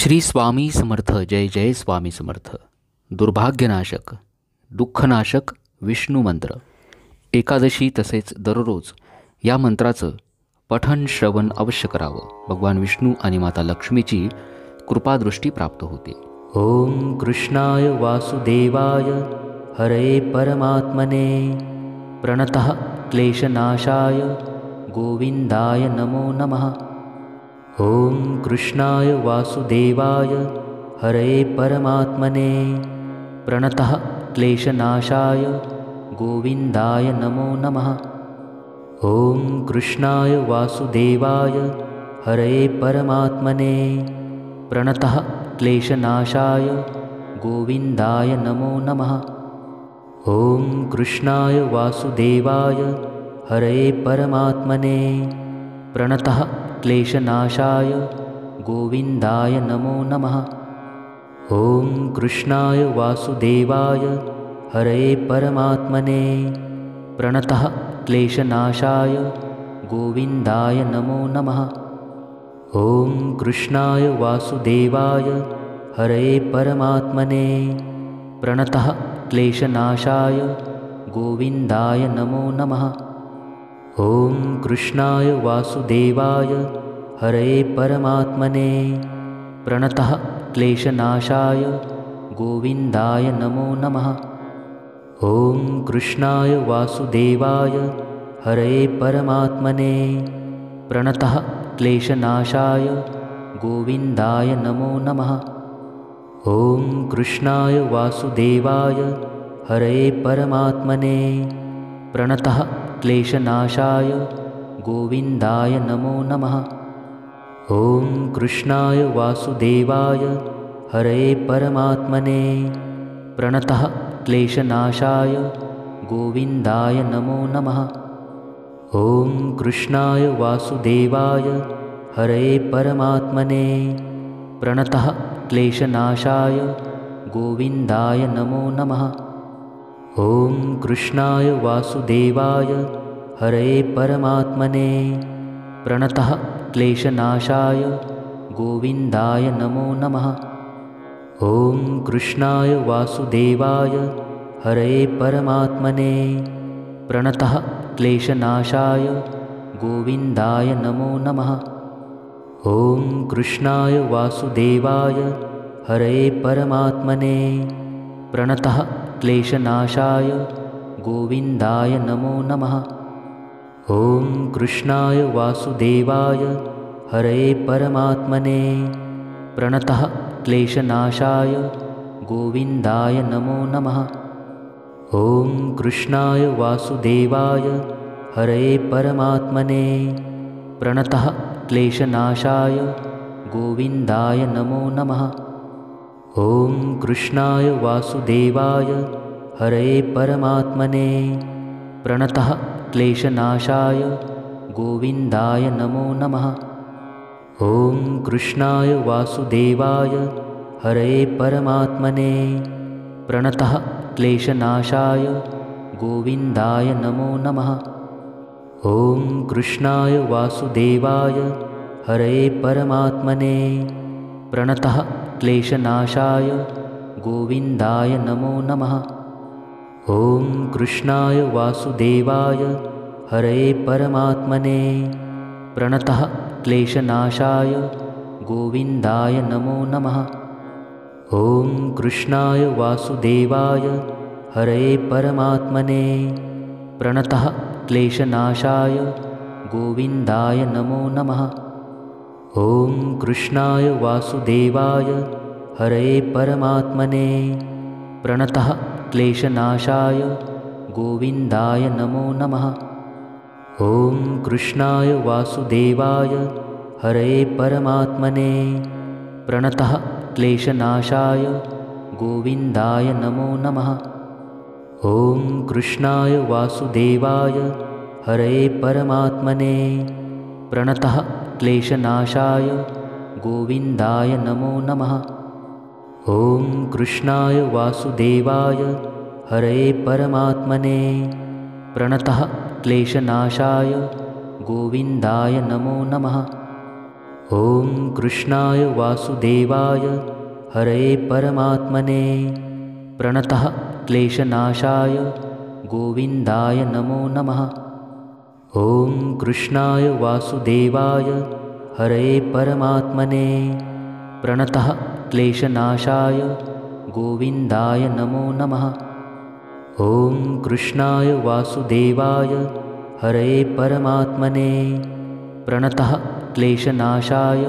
श्री स्वामी समर्थ. जय जय स्वामी समर्थ. दुर्भाग्यनाशक, दुःखनाशक विष्णू मंत्र. एकादशी तसेच दररोज या मंत्राचं पठण श्रवण अवश्य करावं. भगवान विष्णू आणि माता लक्ष्मीची कृपादृष्टी प्राप्त होते. ओम कृष्णाय वासुदेवाय हरे परमात्मने प्रणतः क्लेशनाशाय गोविंदाय नमो नमः. ओम कृष्णाय वासुदेवाय हरे परमात्मने प्रणतः क्लेशनाशाय गोविंदाय नमो नमः. ओम कृष्णाय वासुदेवाय हरे परमात्मने प्रणतः क्लेशनाशाय गोविंदाय नमो नमः. ओम कृष्णाय वासुदेवाय हरे परमात्मने प्रणतः क्लेशनाशाय गोविंदाय नमो नमः. ओम कृष्णाय वासुदेवाय हरे परमात्मने प्रणतः क्लेशनाशाय गोविंदाय नमो नमः. ओम कृष्णाय वासुदेवाय हरे परमात्मने प्रणतः क्लेशनाशाय गोविंदाय नमो नमः. ओम कृष्णाय वासुदेवाय हरे परमात्मने प्रणतः क्लेशनाशाय गोविंदाय नमो नमः. ओम कृष्णाय वासुदेवाय हरे परमात्मने प्रणतः क्लेशनाशाय गोविंदाय नमो नमः. ओम कृष्णाय वासुदेवाय हरे परमात्मने प्रणतः क्लेशनाशाय गोविंदाय नमो नमः. ओम कृष्णाय वासुदेवाय हरे परमात्मने प्रणतः क्लेशनाशाय गोविंदाय नमो नमः. ओम कृष्णाय वासुदेवाय हरे परमात्मने प्रणतः क्लेशनाशाय गोविंदाय नमो नमः. ओम कृष्णाय वासुदेवाय हरे परमात्मने प्रणतः क्लेशनाशाय गोविंदाय नमो नमः. ओम कृष्णाय वासुदेवाय हरे परमात्मने प्रणतः क्लेशनाशाय गोविंदाय नमो नमः. ओम कृष्णाय वासुदेवाय हरे परमात्मने प्रणतः क्लेशनाशाय गोविंदाय नमो नमः. ओम कृष्णाय वासुदेवाय हरे परमात्मने प्रणतः क्लेशनाशाय गोविंदाय नमो नमः. ओम कृष्णाय वासुदेवाय हरे परमात्मने प्रणतः क्लेशनाशाय गोविंदाय नमो नमः. ओम कृष्णाय वासुदेवाय हरे परमात्मने प्रणतः क्लेशनाशाय गोविंदाय नमो नमः. ओम कृष्णाय वासुदेवाय हरे परमात्मने प्रणतः क्लेशनाशाय गोविंदाय नमो नमः. ओम कृष्णाय वासुदेवाय हरे परमात्मने प्रणतः क्लेशनाशाय गोविंदाय नमो नमः. ओम कृष्णाय वासुदेवाय हरे परमात्मने प्रणतः क्लेशनाशाय गोविंदाय नमो नमः. ओम कृष्णाय वासुदेवाय हरे परमात्मने प्रणतः क्लेशनाशाय गोविंदाय नमो नमः. ओम कृष्णाय वासुदेवाय हरे परमात्मने प्रणतः क्लेशनाशाय गोविंदाय नमो नमः. ओम कृष्णाय वासुदेवाय हरे परमात्मने प्रणतः क्लेशनाशाय गोविंदाय नमो नमः. ओम कृष्णाय वासुदेवाय हरे परमात्मने प्रणतः क्लेशनाशाय गोविंदाय नमो नमः. ओम कृष्णाय वासुदेवाय हरे परमात्मने प्रणतः क्लेशनाशाय गोविंदाय नमो नमः. ॐ कृष्णाय वासुदेवाय हरे परमात्मने प्रणतः क्लेशनाशाय गोविन्दाय नमो नमः। ॐ कृष्णाय वासुदेवाय हरे परमात्मने प्रणतः क्लेशनाशाय गोविन्दाय नमो नमः। ॐ कृष्णाय वासुदेवाय हरे परमात्मने प्रणतः क्लेशनाशाय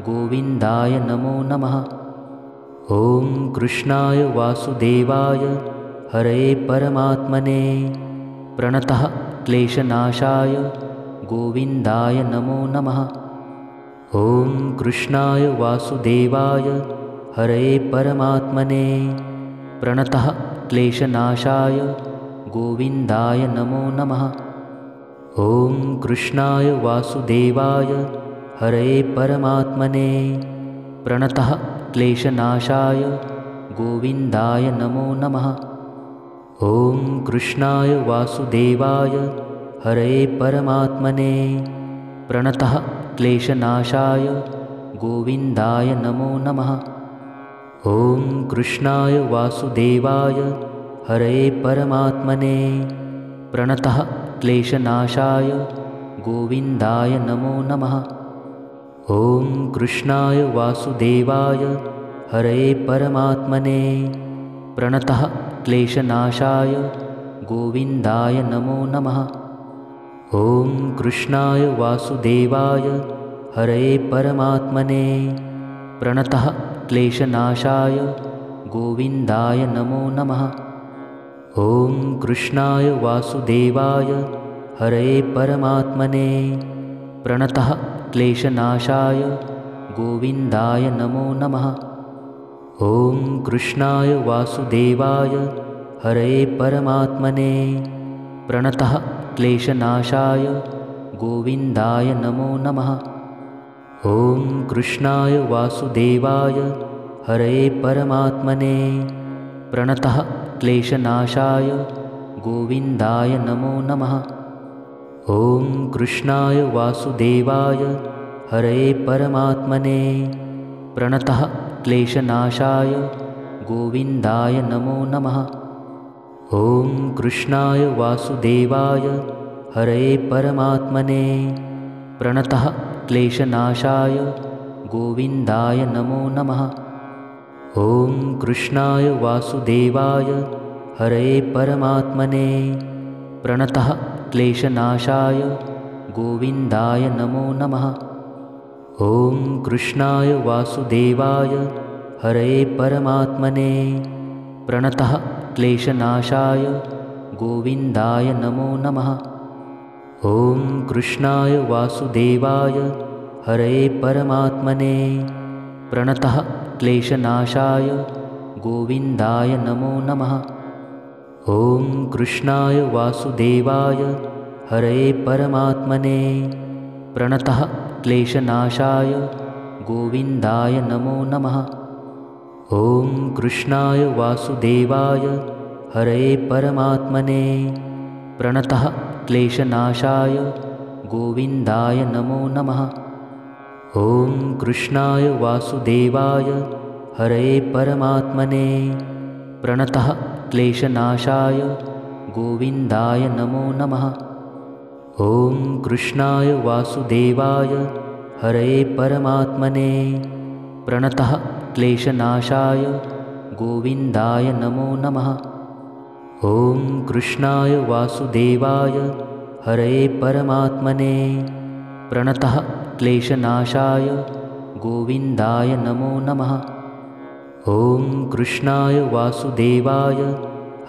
गोविन्दाय नमो नमः। ॐ कृष्णाय वासुदेवाय हरे परमात्मने प्रणतः क्लेशनाशाय गोविन्दाय नमो नमः। ॐ कृष्णाय वासुदेवाय हरे परमात्मने प्रणतः क्लेशनाशाय गोविन्दाय नमो नमः। ॐ कृष्णाय वासुदेवाय हरे परमात्मने प्रणतः क्लेशनाशाय गोविन्दाय नमो नमः। ॐ कृष्णाय वासुदेवाय हरे परमात्मने प्रणतः क्लेशनाशाय गोविन्दाय नमो नमः। ॐ कृष्णाय वासुदेवाय हरे परमात्मने प्रणतः क्लेशनाशाय गोविन्दाय नमो नमः। ॐ कृष्णाय वासुदेवाय हरे परमात्मने प्रणतः क्लेशनाशाय गोविन्दाय नमो नमः। ॐ कृष्णाय वासुदेवाय हरे परमात्मने प्रणतः क्लेशनाशाय गोविन्दाय नमो नमः। ॐ कृष्णाय वासुदेवाय हरे परमात्मने प्रणतः क्लेशनाशाय गोविन्दाय नमो नमः। ॐ कृष्णाय वासुदेवाय हरे परमात्मने प्रणतः क्लेशनाशाय गोविन्दाय नमो नमः। ॐ कृष्णाय वासुदेवाय हरे परमात्मने प्रणतः क्लेशनाशाय गोविन्दाय नमो नमः। ॐ कृष्णाय वासुदेवाय हरे परमात्मने प्रणतः क्लेशनाशाय गोविन्दाय नमो नमः। ॐ कृष्णाय वासुदेवाय हरे परमात्मने प्रणतः क्लेशनाशाय गोविन्दाय नमो नमः। ॐ कृष्णाय वासुदेवाय हरे परमात्मने प्रणतः क्लेशनाशाय गोविन्दाय नमो नमः। ॐ कृष्णाय वासुदेवाय हरे परमात्मने प्रणतः क्लेशनाशाय गोविन्दाय नमो नमः। ॐ कृष्णाय वासुदेवाय हरे परमात्मने प्रणतः क्लेशनाशाय गोविन्दाय नमो नमः। ॐ कृष्णाय वासुदेवाय हरे परमात्मने प्रणतः क्लेशनाशाय गोविन्दाय नमो नमः। ॐ कृष्णाय वासुदेवाय हरे परमात्मने प्रणतः क्लेशनाशाय गोविन्दाय नमो नमः। ॐ कृष्णाय वासुदेवाय हरे परमात्मने प्रणतः क्लेशनाशाय गोविन्दाय नमो नमः। ॐ कृष्णाय वासुदेवाय हरे परमात्मने प्रणतः क्लेशनाशाय गोविन्दाय नमो नमः। ॐ कृष्णाय वासुदेवाय हरे परमात्मने प्रणतः क्लेशनाशाय गोविन्दाय नमो नमः। ॐ कृष्णाय वासुदेवाय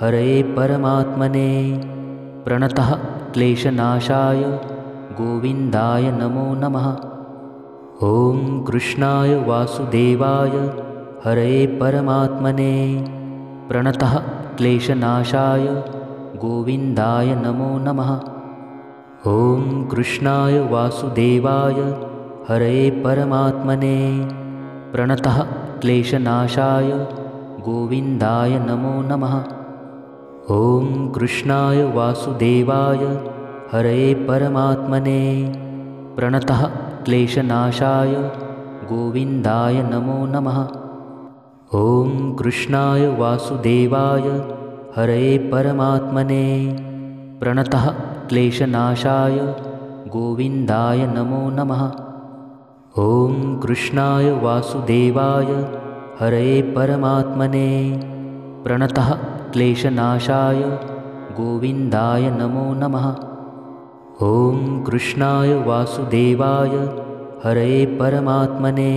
हरे परमात्मने प्रणतः क्लेशनाशाय गोविन्दाय नमो नमः। ॐ कृष्णाय वासुदेवाय हरे परमात्मने प्रणतः क्लेशनाशाय गोविन्दाय नमो नमः। ॐ कृष्णाय वासुदेवाय हरे परमात्मने प्रणतः क्लेशनाशाय गोविन्दाय नमो नमः। ॐ कृष्णाय वासुदेवाय हरे परमात्मने प्रणतः क्लेशनाशाय गोविन्दाय नमो नमः। ॐ कृष्णाय वासुदेवाय हरये परमात्मने प्रणतः क्लेशनाशाय गोविन्दाय नमो नमः। ॐ कृष्णाय वासुदेवाय हरये परमात्मने प्रणतः क्लेशनाशाय गोविन्दाय नमो नमः। ॐ कृष्णाय वासुदेवाय हरये परमात्मने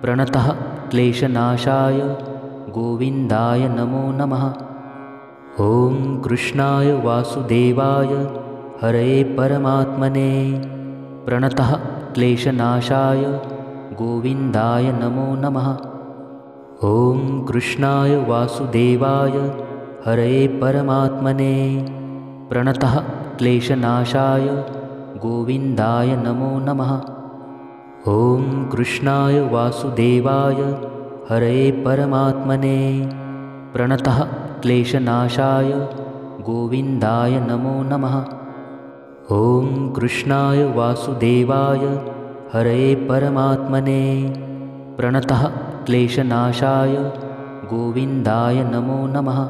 प्रणतः क्लेशनाशाय गोविन्दाय नमो नमः। ॐ कृष्णाय वासुदेवाय हरये परमात्मने प्रणतः क्लेशनाशाय गोविन्दाय नमो नमः। ॐ कृष्णाय वासुदेवाय हरये परमात्मने प्रणतः क्लेशनाशाय गोविन्दाय नमो नमः। ॐ कृष्णाय वासुदेवाय हरये परमात्मने प्रणतः क्लेशनाशाय गोविन्दाय नमो नमः। ॐ कृष्णाय वासुदेवाय हरये परमात्मने प्रणतः क्लेशनाशाय गोविन्दाय नमो नमः।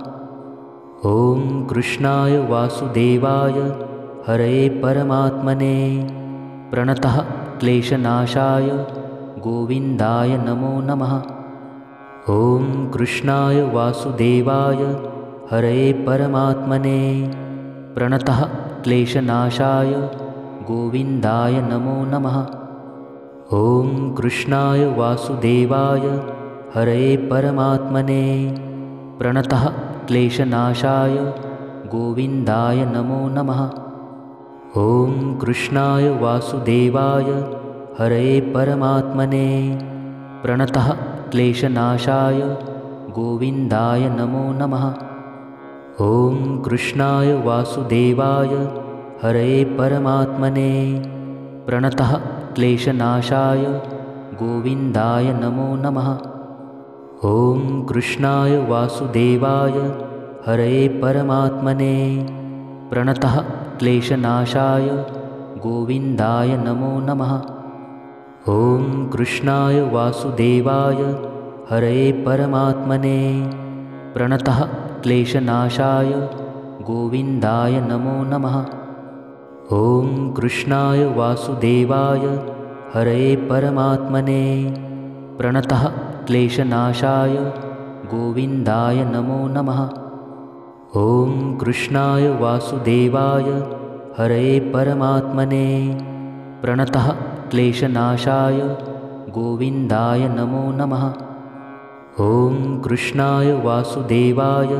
ॐ कृष्णाय वासुदेवाय हरये परमात्मने प्रणतः क्लेशनाशाय गोविन्दाय नमो नमः। ॐ कृष्णाय वासुदेवाय हरये परमात्मने प्रणतः क्लेशनाशाय गोविन्दाय नमो नमः। ॐ कृष्णाय वासुदेवाय हरये परमात्मने प्रणतः क्लेशनाशाय गोविन्दाय नमो नमः। ॐ कृष्णाय वासुदेवाय हरये परमात्मने प्रणतः क्लेशनाशाय गोविन्दाय नमो नमः। ॐ कृष्णाय वासुदेवाय हरये परमात्मने प्रणतः क्लेशनाशाय गोविन्दाय नमो नमः। ॐ कृष्णाय वासुदेवाय हरये परमात्मने प्रणतः क्लेशनाशाय गोविन्दाय नमो नमः। ॐ कृष्णाय वासुदेवाय हरये परमात्मने प्रणतः क्लेशनाशाय गोविन्दाय नमो नमः। ॐ कृष्णाय वासुदेवाय हरये परमात्मने प्रणतः क्लेशनाशाय गोविन्दाय नमो नमः। ॐ कृष्णाय वासुदेवाय हरये परमात्मने प्रणतः क्लेशनाशाय गोविन्दाय नमो नमः। ॐ कृष्णाय वासुदेवाय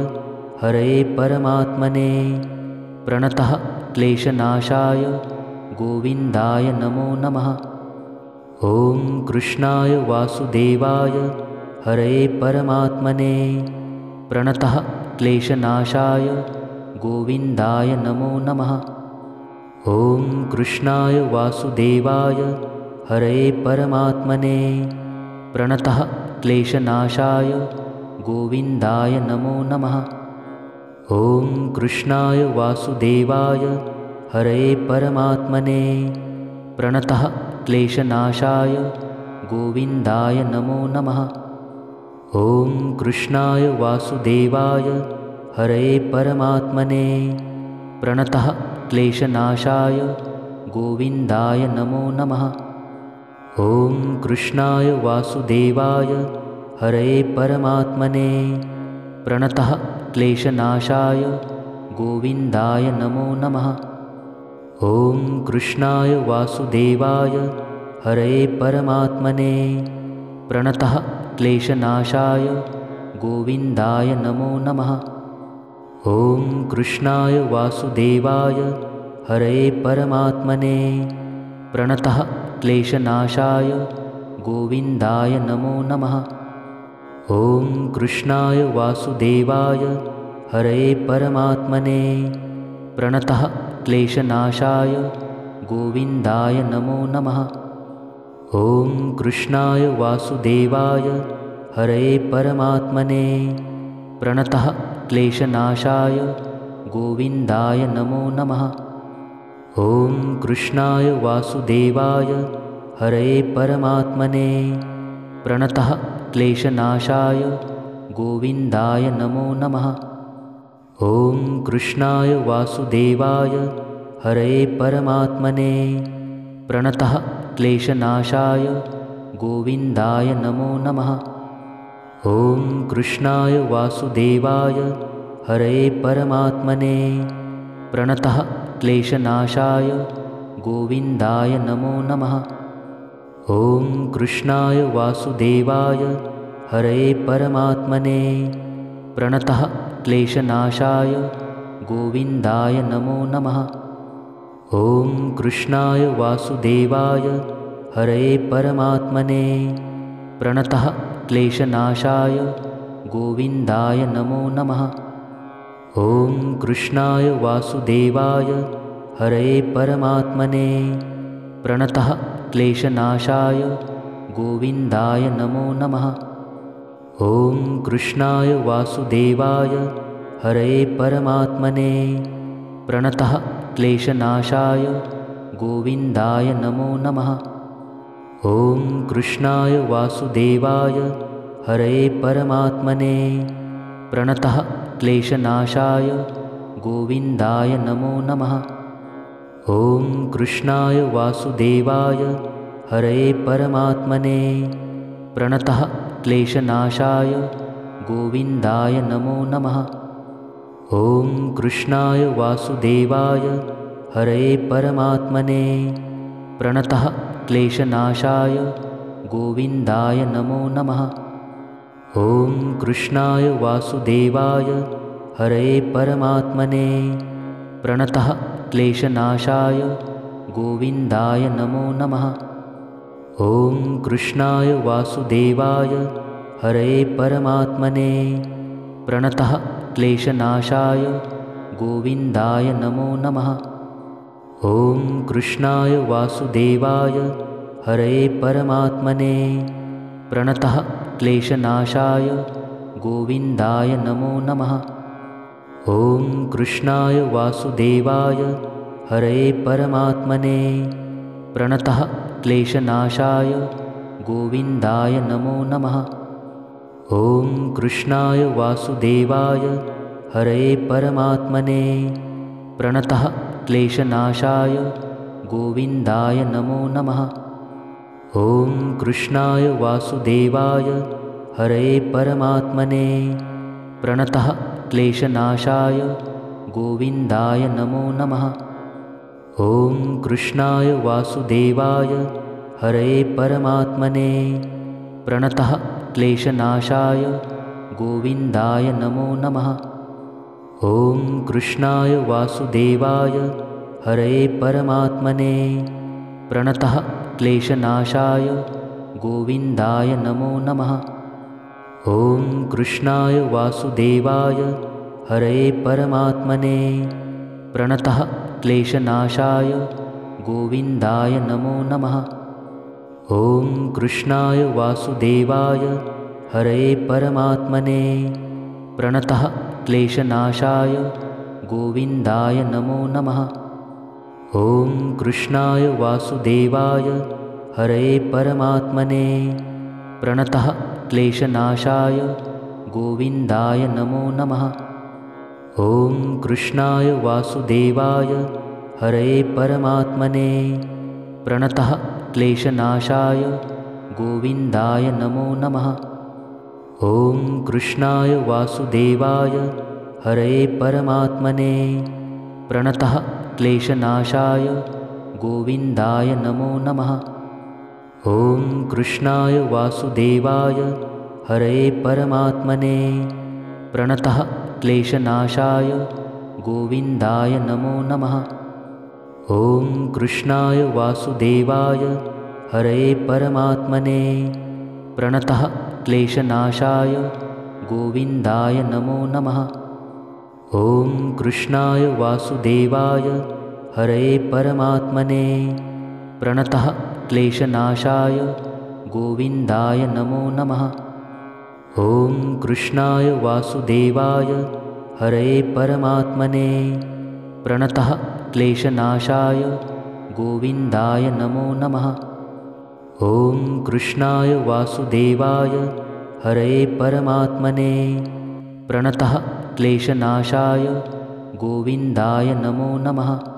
हरये परमात्मने प्रणतः क्लेशनाशाय गोविन्दाय नमो नमः। ॐ कृष्णाय वासुदेवाय हरये परमात्मने प्रणतः क्लेशनाशाय गोविन्दाय नमो नमः। ॐ कृष्णाय वासुदेवाय हरये परमात्मने प्रणतः क्लेशनाशाय गोविन्दाय नमो नमः। ॐ कृष्णाय वासुदेवाय हरये परमात्मने प्रणतः क्लेशनाशाय गोविन्दाय नमो नमः। ॐ कृष्णाय वासुदेवाय हरये परमात्मने प्रणतः क्लेशनाशाय गोविन्दाय नमो नमः। ॐ कृष्णाय वासुदेवाय हरये परमात्मने प्रणतः क्लेशनाशाय गोविन्दाय नमो नमः। ॐ कृष्णाय वासुदेवाय हरये परमात्मने प्रणतः क्लेशनाशाय गोविन्दाय नमो नमः। ॐ कृष्णाय वासुदेवाय हरये परमात्मने प्रणतः क्लेशनाशाय गोविन्दाय नमो नमः। ॐ कृष्णाय वासुदेवाय हरये परमात्मने प्रणतः क्लेशनाशाय गोविन्दाय नमो नमः। ॐ कृष्णाय वासुदेवाय हरये परमात्मने प्रणतः क्लेशनाशाय गोविन्दाय नमो नमः। ॐ कृष्णाय वासुदेवाय हरे परमात्मने प्रणतः क्लेशनाशाय गोविन्दाय नमो नमः। ॐ कृष्णाय वासुदेवाय हरे परमात्मने प्रणतः क्लेशनाशाय गोविन्दाय नमो नमः। ॐ कृष्णाय वासुदेवाय हरे परमात्मने प्रणतः क्लेशनाशाय गोविन्दाय नमो नमः। ॐ कृष्णाय वासुदेवाय हरे परमात्मने प्रणतः क्लेशनाशाय गोविन्दाय नमो नमः। ॐ कृष्णाय वासुदेवाय हरे परमात्मने प्रणतः क्लेशनाशाय गोविन्दाय नमो नमः। ॐ कृष्णाय वासुदेवाय हरे परमात्मने प्रणतः क्लेशनाशाय गोविन्दाय नमो नमः। ॐ कृष्णाय वासुदेवाय हरे परमात्मने प्रणतः क्लेशनाशाय गोविन्दाय नमो नमः। ॐ कृष्णाय वासुदेवाय हरे परमात्मने प्रणतः क्लेशनाशाय गोविन्दाय नमो नमः। ॐ कृष्णाय वासुदेवाय हरे परमात्मने प्रणतः क्लेशनाशाय गोविन्दाय नमो नमः। ॐ कृष्णाय वासुदेवाय हरे परमात्मने प्रणतः क्लेशनाशाय गोविन्दाय नमो नमः। ॐ कृष्णाय वासुदेवाय हरे परमात्मने प्रणतः क्लेशनाशाय गोविन्दाय नमो नमः। ॐ कृष्णाय वासुदेवाय हरे परमात्मने प्रणतः क्लेशनाशाय गोविन्दाय नमो नमः। ॐ कृष्णाय वासुदेवाय हरे परमात्मने प्रणतः क्लेशनाशाय गोविन्दाय नमो नमः। ॐ कृष्णाय वासुदेवाय हरे परमात्मने प्रणतः क्लेशनाशाय गोविन्दाय नमो नमः। ॐ कृष्णाय वासुदेवाय हरे परमात्मने प्रणतः क्लेशनाशाय गोविन्दाय नमो नमः। ॐ कृष्णाय वासुदेवाय हरे परमात्मने प्रणतः क्लेशनाशाय गोविन्दाय नमो नमः। ॐ कृष्णाय वासुदेवाय हरे परमात्मने प्रणतः क्लेशनाशाय गोविन्दाय नमो नमः। ॐ कृष्णाय वासुदेवाय हरे परमात्मने प्रणतः क्लेशनाशाय गोविन्दाय नमो नमः। ॐ कृष्णाय वासुदेवाय हरे परमात्मने प्रणतः क्लेशनाशाय गोविन्दाय नमो नमः। ॐ कृष्णाय वासुदेवाय हरे परमात्मने प्रणतः क्लेशनाशाय गोविन्दाय नमो नमः। ॐ कृष्णाय वासुदेवाय हरे परमात्मने प्रणतः क्लेशनाशाय गोविन्दाय नमो नमः। ॐ कृष्णाय वासुदेवाय हरे परमात्मने प्रणतः क्लेशनाशाय गोविन्दाय नमो नमः। ॐ कृष्णाय वासुदेवाय हरे परमात्मने प्रणतः क्लेशनाशाय गोविन्दाय नमो नमः। ॐ कृष्णाय वासुदेवाय हरे परमात्मने प्रणतः क्लेशनाशाय गोविन्दाय नमो नमः। ॐ कृष्णाय वासुदेवाय हरे परमात्मने प्रणतः क्लेशनाशाय गोविन्दाय नमो नमः। ॐ कृष्णाय वासुदेवाय हरे परमात्मने प्रणतः क्लेशनाशाय गोविन्दाय नमो नमः। ॐ कृष्णाय वासुदेवाय हरे परमात्मने प्रणतः क्लेशनाशाय गोविन्दाय नमो नमः। ॐ कृष्णाय वासुदेवाय हरये परमात्मने प्रणतः क्लेशनाशाय गोविन्दाय नमो नमः।